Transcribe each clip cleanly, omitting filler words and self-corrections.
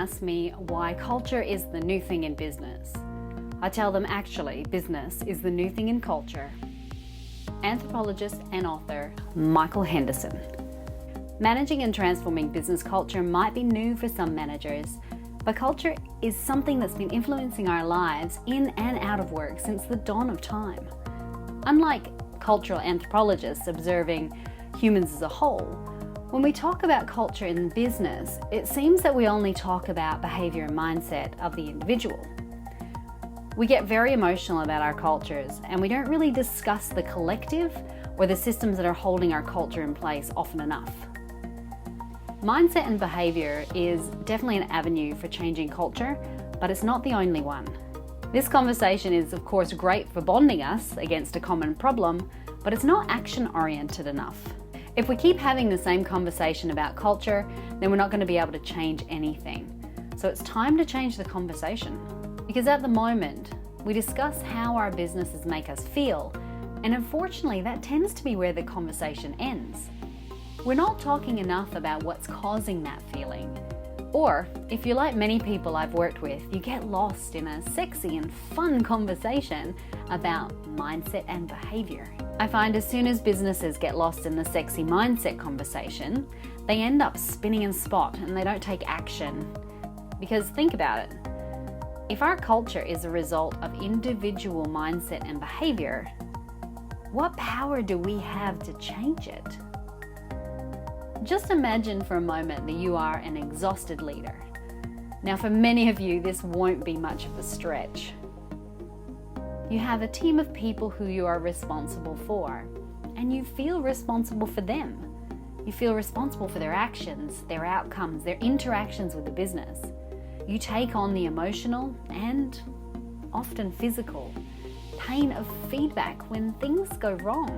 ask me why culture is the new thing in business, I tell them actually business is the new thing in culture. Anthropologist and author Michael Henderson. Managing and transforming business culture might be new for some managers, but culture is something that's been influencing our lives in and out of work since the dawn of time. Unlike cultural anthropologists observing humans as a whole, when we talk about culture in business, it seems that we only talk about behavior and mindset of the individual. We get very emotional about our cultures, and we don't really discuss the collective or the systems that are holding our culture in place often enough. Mindset and behavior is definitely an avenue for changing culture, but it's not the only one. This conversation is of course great for bonding us against a common problem, but it's not action-oriented enough. If we keep having the same conversation about culture, then we're not going to be able to change anything. So it's time to change the conversation. Because at the moment, we discuss how our businesses make us feel, and unfortunately that tends to be where the conversation ends. We're not talking enough about what's causing that feeling. Or, if you're like many people I've worked with, you get lost in a sexy and fun conversation about mindset and behavior. I find as soon as businesses get lost in the sexy mindset conversation, they end up spinning in spot and they don't take action. Because think about it. If our culture is a result of individual mindset and behavior, what power do we have to change it? Just imagine for a moment that you are an exhausted leader. Now, for many of you, this won't be much of a stretch. You have a team of people who you are responsible for, and you feel responsible for them. You feel responsible for their actions, their outcomes, their interactions with the business. You take on the emotional and often physical pain of feedback when things go wrong.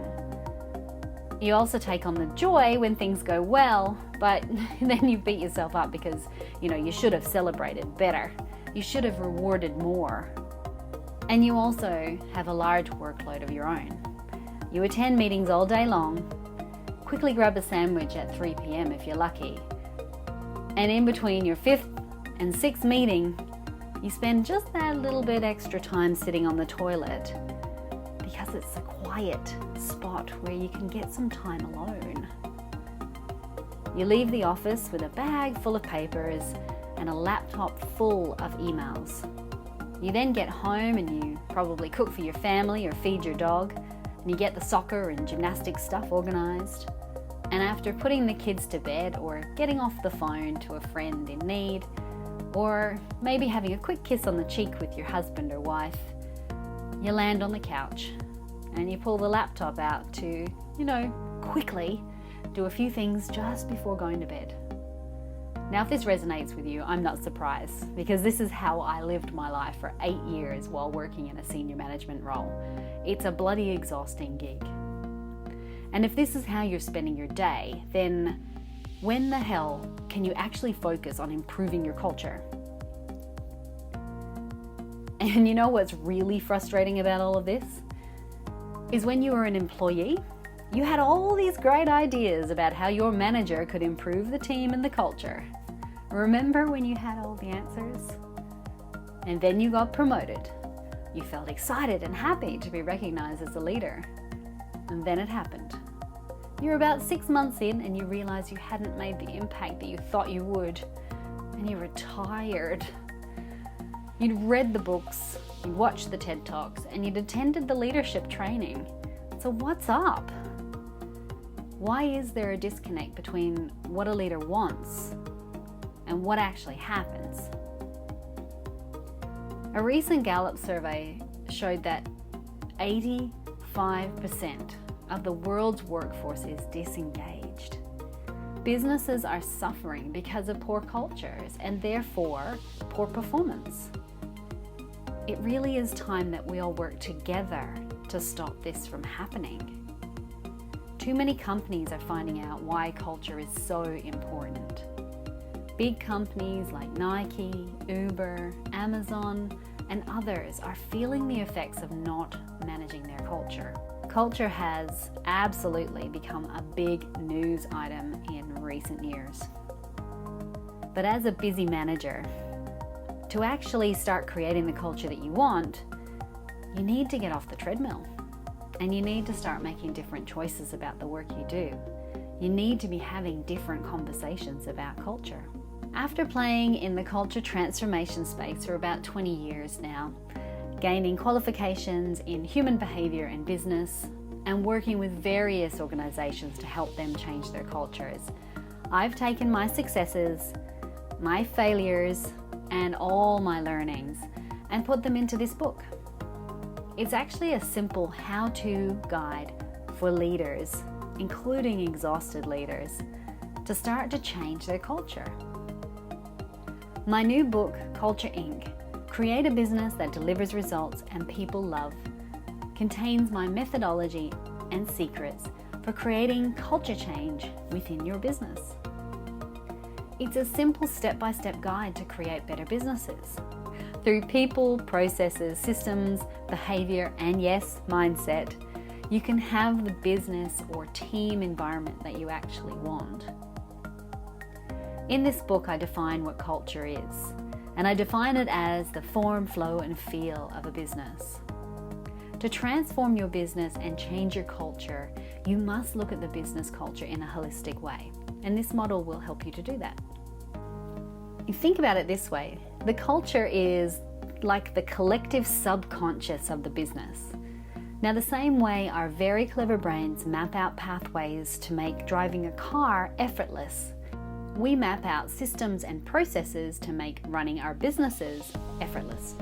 You also take on the joy when things go well, but then you beat yourself up because, you should have celebrated better. You should have rewarded more. And you also have a large workload of your own. You attend meetings all day long, quickly grab a sandwich at 3 p.m. if you're lucky, and in between your 5th and 6th meeting, you spend just that little bit extra time sitting on the toilet because it's a quiet spot where you can get some time alone. You leave the office with a bag full of papers and a laptop full of emails. You then get home and you probably cook for your family or feed your dog, and you get the soccer and gymnastics stuff organized. And after putting the kids to bed or getting off the phone to a friend in need, or maybe having a quick kiss on the cheek with your husband or wife, you land on the couch and you pull the laptop out to, quickly do a few things just before going to bed. Now, if this resonates with you, I'm not surprised, because this is how I lived my life for 8 years while working in a senior management role. It's a bloody exhausting gig. And if this is how you're spending your day, then when the hell can you actually focus on improving your culture? And you know what's really frustrating about all of this? Is when you were an employee, you had all these great ideas about how your manager could improve the team and the culture. Remember when you had all the answers? And then you got promoted. You felt excited and happy to be recognized as a leader. And then it happened. You're about 6 months in and you realize you hadn't made the impact that you thought you would. And you were tired. You'd read the books, you'd watched the TED Talks, and you'd attended the leadership training. So what's up? Why is there a disconnect between what a leader wants and what actually happens? A recent Gallup survey showed that 85% of the world's workforce is disengaged. Businesses are suffering because of poor cultures and therefore poor performance. It really is time that we all work together to stop this from happening. Too many companies are finding out why culture is so important. Big companies like Nike, Uber, Amazon, and others are feeling the effects of not managing their culture. Culture has absolutely become a big news item in recent years. But as a busy manager, to actually start creating the culture that you want, you need to get off the treadmill and you need to start making different choices about the work you do. You need to be having different conversations about culture. After playing in the culture transformation space for about 20 years now, gaining qualifications in human behavior and business, and working with various organizations to help them change their cultures, I've taken my successes, my failures, and all my learnings and put them into this book. It's actually a simple how-to guide for leaders, including exhausted leaders, to start to change their culture. My new book, Culture Inc., Create a Business That Delivers Results and People Love, contains my methodology and secrets for creating culture change within your business. It's a simple step-by-step guide to create better businesses. Through people, processes, systems, behavior, and yes, mindset, you can have the business or team environment that you actually want. In this book, I define what culture is, and I define it as the form, flow, and feel of a business. To transform your business and change your culture, you must look at the business culture in a holistic way, and this model will help you to do that. You think about it this way, the culture is like the collective subconscious of the business. Now, the same way our very clever brains map out pathways to make driving a car effortless, we map out systems and processes to make running our businesses effortless.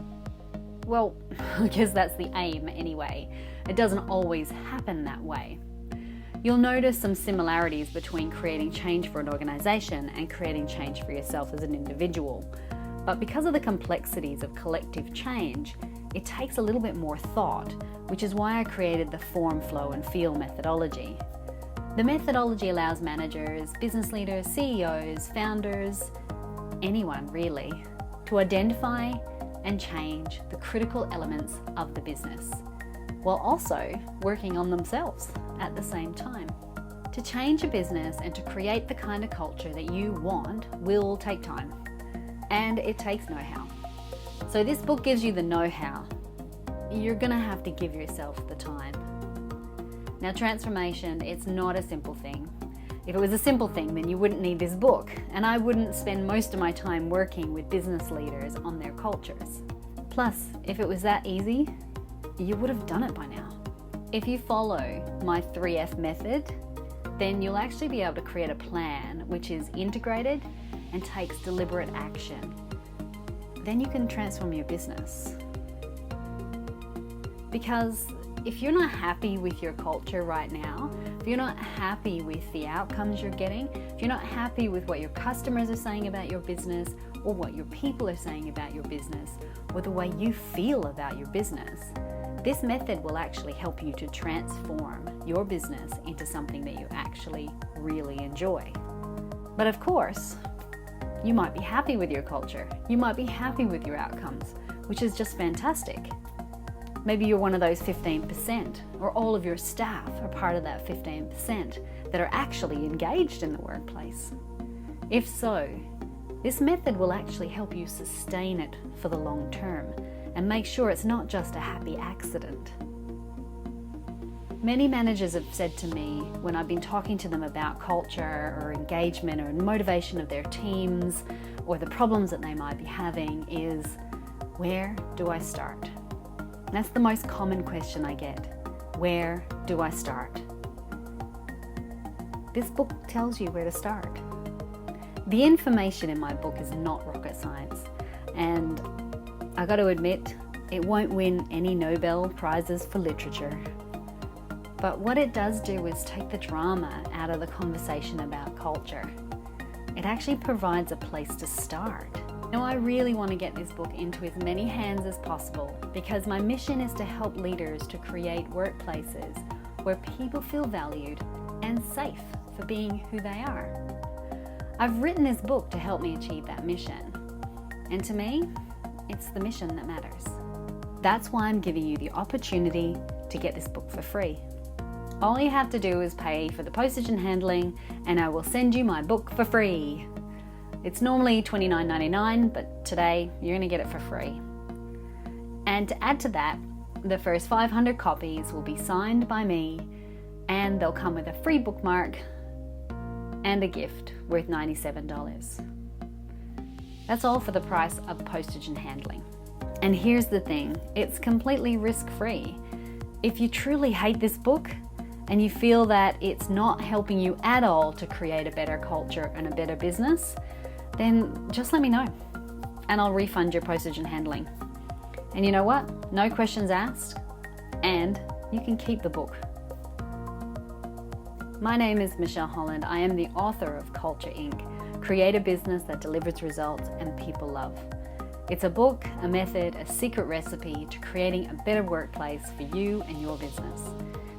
Well, I guess that's the aim anyway. It doesn't always happen that way. You'll notice some similarities between creating change for an organization and creating change for yourself as an individual. But because of the complexities of collective change, it takes a little bit more thought, which is why I created the form, flow, and feel methodology. The methodology allows managers, business leaders, CEOs, founders, anyone really, to identify and change the critical elements of the business, while also working on themselves at the same time. To change a business and to create the kind of culture that you want will take time, and it takes know-how. So this book gives you the know-how. You're gonna have to give yourself the time. Now, transformation, it's not a simple thing. If it was a simple thing, then you wouldn't need this book, and I wouldn't spend most of my time working with business leaders on their cultures. Plus, if it was that easy, you would have done it by now. If you follow my 3F method, then you'll actually be able to create a plan which is integrated and takes deliberate action. Then you can transform your business. Because if you're not happy with your culture right now, if you're not happy with the outcomes you're getting, if you're not happy with what your customers are saying about your business, or what your people are saying about your business, or the way you feel about your business, this method will actually help you to transform your business into something that you actually really enjoy. But of course, you might be happy with your culture. You might be happy with your outcomes, which is just fantastic. Maybe you're one of those 15%, or all of your staff are part of that 15% that are actually engaged in the workplace. If so, this method will actually help you sustain it for the long term and make sure it's not just a happy accident. Many managers have said to me when I've been talking to them about culture or engagement or motivation of their teams or the problems that they might be having is, where do I start? That's the most common question I get. Where do I start? This book tells you where to start. The information in my book is not rocket science, and I got to admit, it won't win any Nobel Prizes for literature. But what it does do is take the drama out of the conversation about culture. It actually provides a place to start. Now, I really want to get this book into as many hands as possible because my mission is to help leaders to create workplaces where people feel valued and safe for being who they are. I've written this book to help me achieve that mission. And to me, it's the mission that matters. That's why I'm giving you the opportunity to get this book for free. All you have to do is pay for the postage and handling, and I will send you my book for free. It's normally $29.99, but today you're going to get it for free. And to add to that, the first 500 copies will be signed by me, and they'll come with a free bookmark and a gift worth $97. That's all for the price of postage and handling. And here's the thing, it's completely risk-free. If you truly hate this book and you feel that it's not helping you at all to create a better culture and a better business, then just let me know and I'll refund your postage and handling. And you know what? No questions asked, and you can keep the book. My name is Michelle Holland. I am the author of Culture Inc., create a business that delivers results and people love. It's a book, a method, a secret recipe to creating a better workplace for you and your business.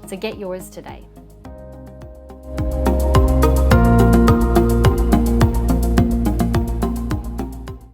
So get yours today.